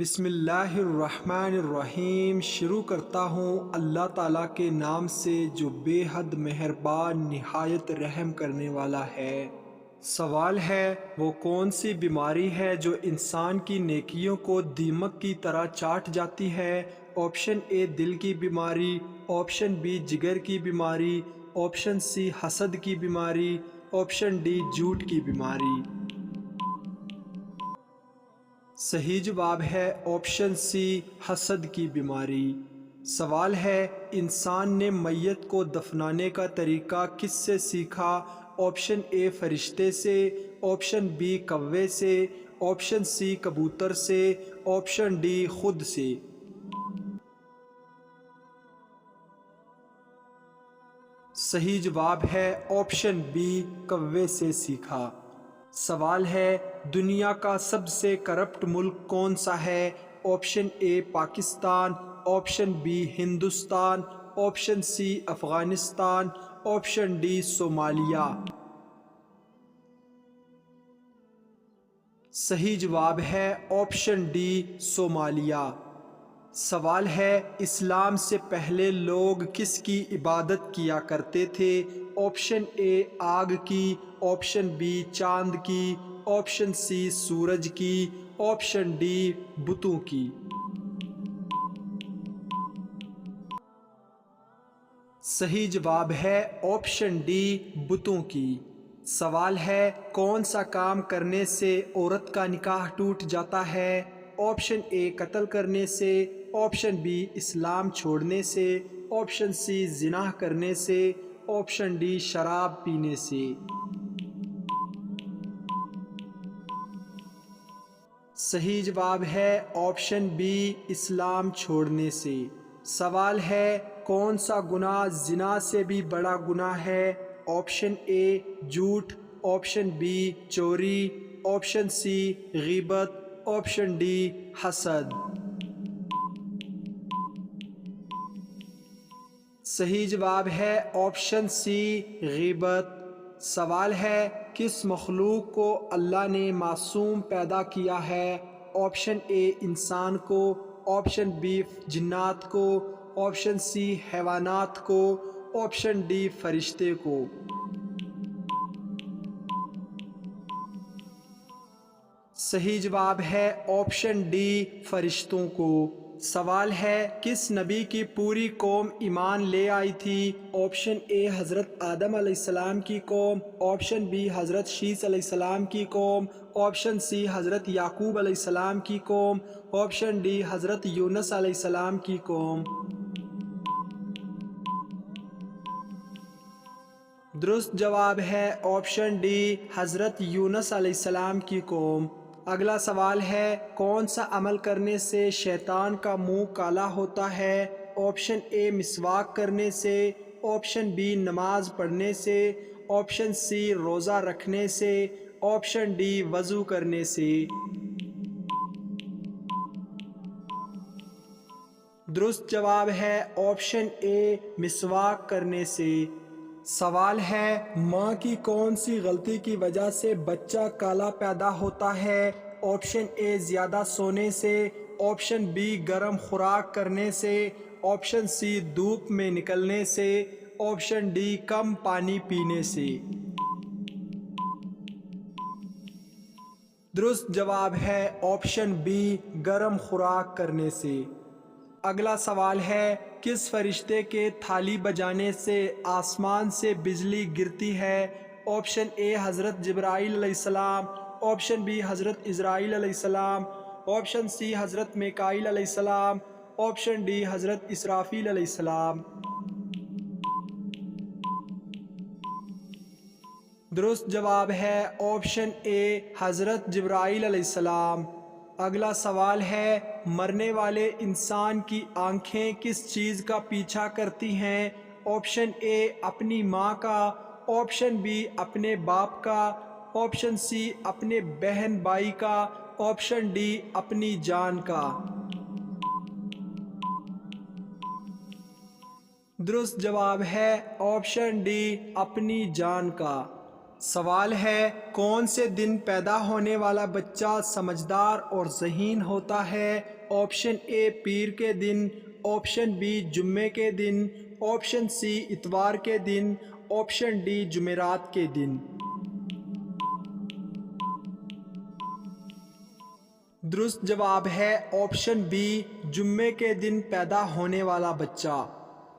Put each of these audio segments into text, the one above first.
بسم اللہ الرحمن الرحیم۔ شروع کرتا ہوں اللہ تعالیٰ کے نام سے جو بے حد مہربان نہایت رحم کرنے والا ہے۔ سوال ہے وہ کون سی بیماری ہے جو انسان کی نیکیوں کو دیمک کی طرح چاٹ جاتی ہے؟ آپشن اے دل کی بیماری، آپشن بی جگر کی بیماری، آپشن سی حسد کی بیماری، آپشن ڈی جھوٹ کی بیماری۔ صحیح جواب ہے آپشن سی حسد کی بیماری۔ سوال ہے انسان نے میت کو دفنانے کا طریقہ کس سے سیکھا؟ آپشن اے فرشتے سے، آپشن بی کوے سے، آپشن سی کبوتر سے، آپشن ڈی خود سے۔ صحیح جواب ہے آپشن بی کوے سے سیکھا۔ سوال ہے دنیا کا سب سے کرپٹ ملک کون سا ہے؟ Option A Pakistan, option B Hindustan, option C Afghanistan, option D Somalia. صحیح جواب ہے آپشن ڈی صومالیہ۔ سوال ہے اسلام سے پہلے لوگ کس کی عبادت کیا کرتے تھے؟ آپشن اے آگ کی، آپشن بی چاند کی، آپشن سی سورج کی، آپشن ڈی بتوں کی۔ صحیح جواب ہے آپشن ڈی بتوں کی۔ سوال ہے کون سا کام کرنے سے عورت کا نکاح ٹوٹ جاتا ہے؟ آپشن اے قتل کرنے سے، آپشن بی اسلام چھوڑنے سے، آپشن سی زنا کرنے سے، آپشن ڈی شراب پینے سے۔ صحیح جواب ہے آپشن بی اسلام چھوڑنے سے۔ سوال ہے کون سا گناہ زنا سے بھی بڑا گناہ ہے؟ آپشن اے جھوٹ، آپشن بی چوری، آپشن سی غیبت، آپشن ڈی حسد۔ صحیح جواب ہے آپشن سی غیبت۔ سوال ہے کس مخلوق کو اللہ نے معصوم پیدا کیا ہے؟ آپشن اے انسان کو، آپشن بی جنات کو، آپشن سی حیوانات کو، آپشن ڈی فرشتے کو۔ صحیح جواب ہے آپشن ڈی فرشتوں کو۔ سوال ہے کس نبی کی پوری قوم ایمان لے آئی تھی؟ آپشن اے حضرت آدم علیہ السلام کی قوم، آپشن بی حضرت شیث علیہ السلام کی قوم، آپشن سی حضرت یعقوب علیہ السلام کی قوم، آپشن ڈی حضرت یونس علیہ السلام کی قوم۔ درست جواب ہے آپشن ڈی حضرت یونس علیہ السلام کی قوم۔ اگلا سوال ہے کون سا عمل کرنے سے شیطان کا منہ کالا ہوتا ہے؟ آپشن اے مسواک کرنے سے، آپشن بی نماز پڑھنے سے، آپشن سی روزہ رکھنے سے، آپشن ڈی وضو کرنے سے۔ درست جواب ہے آپشن اے مسواک کرنے سے۔ سوال ہے ماں کی کون سی غلطی کی وجہ سے بچہ کالا پیدا ہوتا ہے؟ آپشن اے زیادہ سونے سے، آپشن بی گرم خوراک کرنے سے، آپشن سی دھوپ میں نکلنے سے، آپشن ڈی کم پانی پینے سے۔ درست جواب ہے آپشن بی گرم خوراک کرنے سے۔ اگلا سوال ہے کس فرشتے کے تھالی بجانے سے آسمان سے بجلی گرتی ہے؟ آپشن اے حضرت جبرائیل علیہ السلام، آپشن بی حضرت اسرائیل علیہ السلام، آپشن سی حضرت میکائیل علیہ السلام، آپشن ڈی حضرت اسرافیل علیہ السلام۔ درست جواب ہے آپشن اے حضرت جبرائیل علیہ السلام۔ اگلا سوال ہے مرنے والے انسان کی آنکھیں کس چیز کا پیچھا کرتی ہیں؟ آپشن اے اپنی ماں کا، آپشن بی اپنے باپ کا، آپشن سی اپنے بہن بھائی کا، آپشن ڈی اپنی جان کا۔ درست جواب ہے آپشن ڈی اپنی جان کا۔ سوال ہے کون سے دن پیدا ہونے والا بچہ سمجھدار اور ذہین ہوتا ہے؟ آپشن اے پیر کے دن، آپشن بی جمعے کے دن، آپشن سی اتوار کے دن، آپشن ڈی جمعرات کے دن۔ درست جواب ہے آپشن بی جمعے کے دن پیدا ہونے والا بچہ۔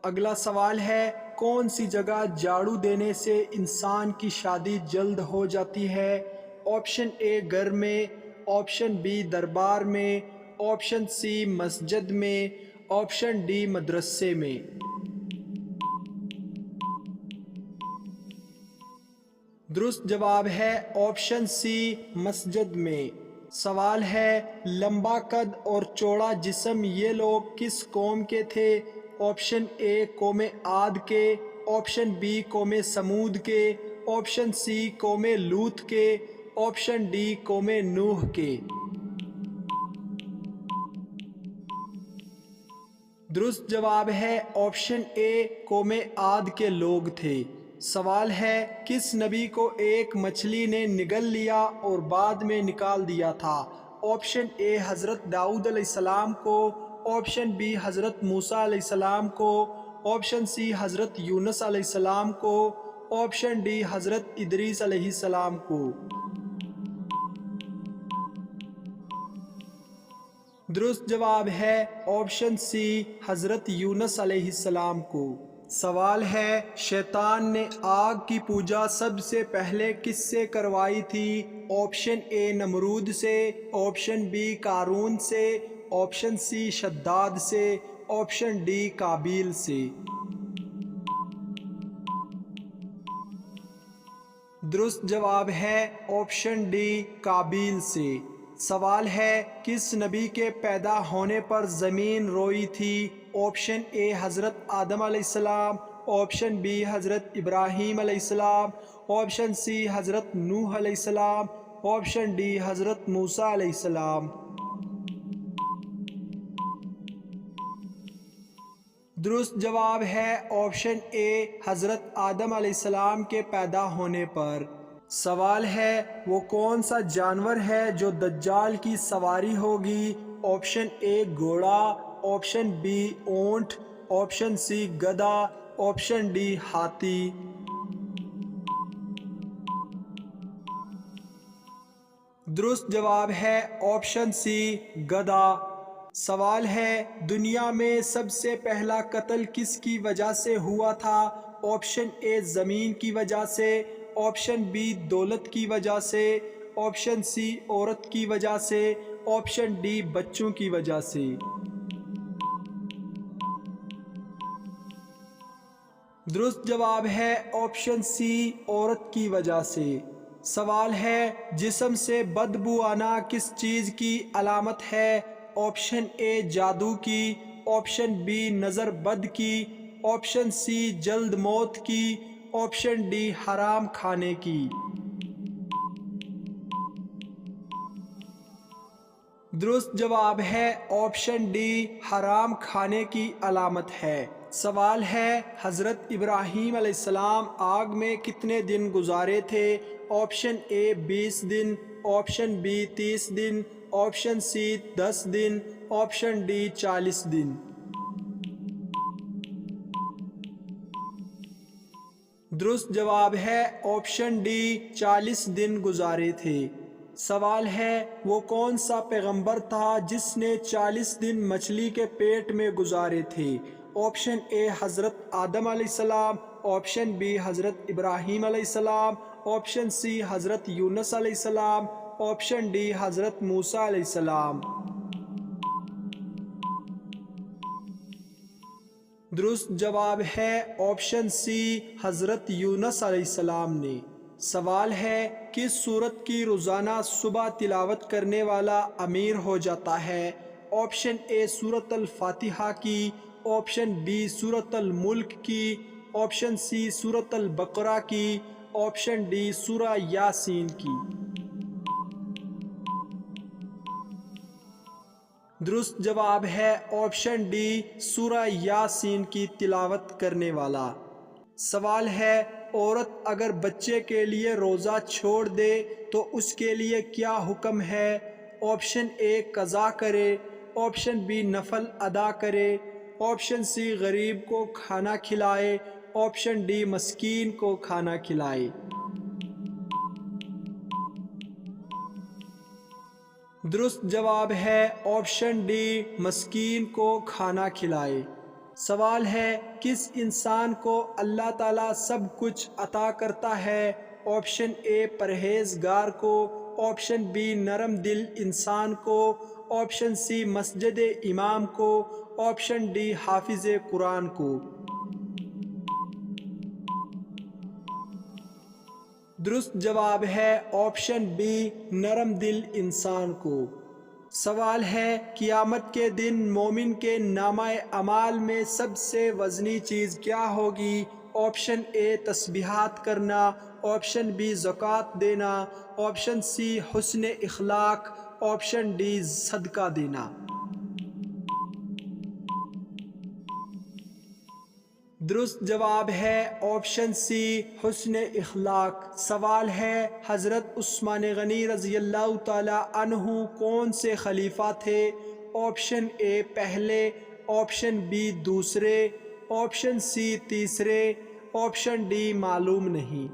اگلا سوال ہے کون سی جگہ جھاڑو دینے سے انسان کی شادی جلد ہو جاتی ہے؟ آپشن اے گھر میں، آپشن بی دربار میں، آپشن سی مسجد میں، آپشن ڈی مدرسے میں۔ درست جواب ہے آپشن سی مسجد میں۔ سوال ہے لمبا قد اور چوڑا جسم یہ لوگ کس قوم کے تھے؟ آپشن اے قوم عاد کے، آپشن بی قوم سمود کے، آپشن سی قوم لوط کے، آپشن ڈی قوم نوح کے۔ درست جواب ہے آپشن اے قوم عاد کے لوگ تھے۔ سوال ہے کس نبی کو ایک مچھلی نے نگل لیا اور بعد میں نکال دیا تھا؟ آپشن اے حضرت داؤد علیہ السلام کو، آپشن بی حضرت موسیٰ علیہ السلام کو، آپشن سی حضرت یونس علیہ السلام کو، آپشن ڈی حضرت ادریس علیہ السلام کو۔ درست جواب ہے آپشن سی حضرت یونس علیہ السلام کو۔ سوال ہے شیطان نے آگ کی پوجا سب سے پہلے کس سے کروائی تھی؟ آپشن اے نمرود سے، آپشن بی قارون سے، آپشن سی شداد سے، آپشن ڈی قابیل سے۔ درست جواب ہے آپشن ڈی قابیل سے۔ سوال ہے کس نبی کے پیدا ہونے پر زمین روئی تھی؟ آپشن اے حضرت آدم علیہ السلام، آپشن بی حضرت ابراہیم علیہ السلام، آپشن سی حضرت نوح علیہ السلام، آپشن ڈی حضرت موسیٰ علیہ السلام۔ درست جواب ہے آپشن اے حضرت آدم علیہ السلام کے پیدا ہونے پر۔ سوال ہے وہ کون سا جانور ہے جو دجال کی سواری ہوگی؟ آپشن اے گھوڑا، آپشن بی اونٹ، آپشن سی گدھا، آپشن ڈی ہاتھی۔ درست جواب ہے آپشن سی گدھا۔ سوال ہے دنیا میں سب سے پہلا قتل کس کی وجہ سے ہوا تھا؟ آپشن اے زمین کی وجہ سے، آپشن بی دولت کی وجہ سے، آپشن سی عورت کی وجہ سے، آپشن ڈی بچوں کی وجہ سے۔ درست جواب ہے آپشن سی عورت کی وجہ سے۔ سوال ہے جسم سے بدبو آنا کس چیز کی علامت ہے؟ آپشن اے جادو کی، آپشن بی نظر بد کی، آپشن سی جلد موت کی، آپشن ڈی حرام کھانے کی۔ درست جواب ہے آپشن ڈی حرام کھانے کی علامت ہے۔ سوال ہے حضرت ابراہیم علیہ السلام آگ میں کتنے دن گزارے تھے؟ آپشن اے 20 دن، آپشن بی 30 دن، آپشن سی 10 دن، آپشن ڈی 40 دن۔ درست جواب ہے آپشن ڈی 40 دن گزارے تھے۔ سوال ہے وہ کون سا پیغمبر تھا جس نے 40 دن مچھلی کے پیٹ میں گزارے تھے؟ آپشن اے حضرت آدم علیہ السلام، آپشن بی حضرت ابراہیم علیہ السلام، آپشن سی حضرت یونس علیہ السلام، آپشن ڈی حضرت موسیٰ علیہ السلام۔ درست جواب ہے آپشن سی حضرت یونس علیہ السلام نے۔ سوال ہے کس سورت کی روزانہ صبح تلاوت کرنے والا امیر ہو جاتا ہے؟ آپشن اے سورت الفاتحہ کی، آپشن بی سورت الملک کی، آپشن سی سورت البقرہ کی، آپشن ڈی سورہ یاسین کی۔ درست جواب ہے آپشن ڈی سورہ یاسین کی تلاوت کرنے والا۔ سوال ہے عورت اگر بچے کے لیے روزہ چھوڑ دے تو اس کے لیے کیا حکم ہے؟ آپشن اے قضا کرے، آپشن بی نفل ادا کرے، آپشن سی غریب کو کھانا کھلائے، آپشن ڈی مسکین کو کھانا کھلائے۔ درست جواب ہے آپشن ڈی، مسکین کو کھانا کھلائے۔ سوال ہے کس انسان کو اللہ تعالیٰ سب کچھ عطا کرتا ہے؟ آپشن اے پرہیزگار کو، آپشن بی نرم دل انسان کو، آپشن سی مسجد امام کو، آپشن ڈی حافظ قرآن کو۔ درست جواب ہے آپشن بی، نرم دل انسان کو۔ سوال ہے قیامت کے دن مومن کے نامہ اعمال میں سب سے وزنی چیز کیا ہوگی؟ آپشن اے تسبیحات کرنا، آپشن بی زکوٰۃ دینا، آپشن سی حسن اخلاق، آپشن ڈی صدقہ دینا۔ درست جواب ہے آپشن سی، حسن اخلاق۔ سوال ہے حضرت عثمان غنی رضی اللہ تعالی عنہ کون سے خلیفہ تھے؟ آپشن اے پہلے، آپشن بی دوسرے، آپشن سی تیسرے، آپشن ڈی معلوم نہیں۔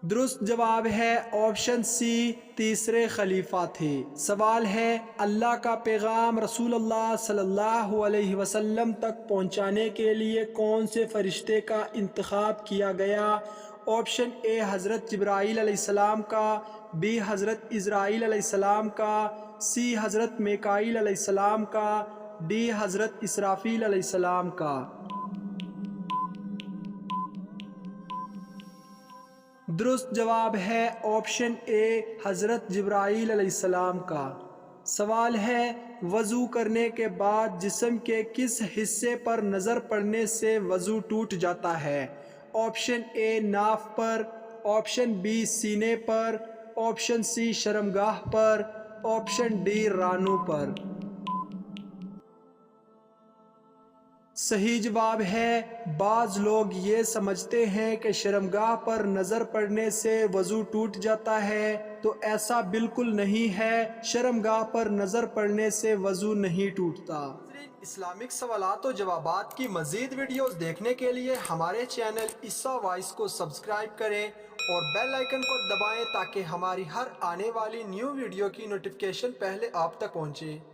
درست جواب ہے آپشن سی، تیسرے خلیفہ تھے۔ سوال ہے اللہ کا پیغام رسول اللہ صلی اللہ علیہ وسلم تک پہنچانے کے لیے کون سے فرشتے کا انتخاب کیا گیا؟ آپشن اے حضرت جبرائیل علیہ السلام کا، بی حضرت اسرائیل علیہ السلام کا، سی حضرت میکائیل علیہ السلام کا، ڈی حضرت اسرافیل علیہ السلام کا۔ درست جواب ہے آپشن اے حضرت جبرائیل علیہ السلام کا۔ سوال ہے وضو کرنے کے بعد جسم کے کس حصے پر نظر پڑنے سے وضو ٹوٹ جاتا ہے؟ آپشن اے ناف پر، آپشن بی سینے پر، آپشن سی شرمگاہ پر، آپشن ڈی رانوں پر۔ صحیح جواب ہے بعض لوگ یہ سمجھتے ہیں کہ شرمگاہ پر نظر پڑنے سے وضو ٹوٹ جاتا ہے، تو ایسا بالکل نہیں ہے، شرمگاہ پر نظر پڑنے سے وضو نہیں ٹوٹتا۔ اسلامک سوالات و جوابات کی مزید ویڈیوز دیکھنے کے لیے ہمارے چینل عیسیٰ وائس کو سبسکرائب کریں اور بیل آئیکن کو دبائیں تاکہ ہماری ہر آنے والی نیو ویڈیو کی نوٹیفیکیشن پہلے آپ تک پہنچے۔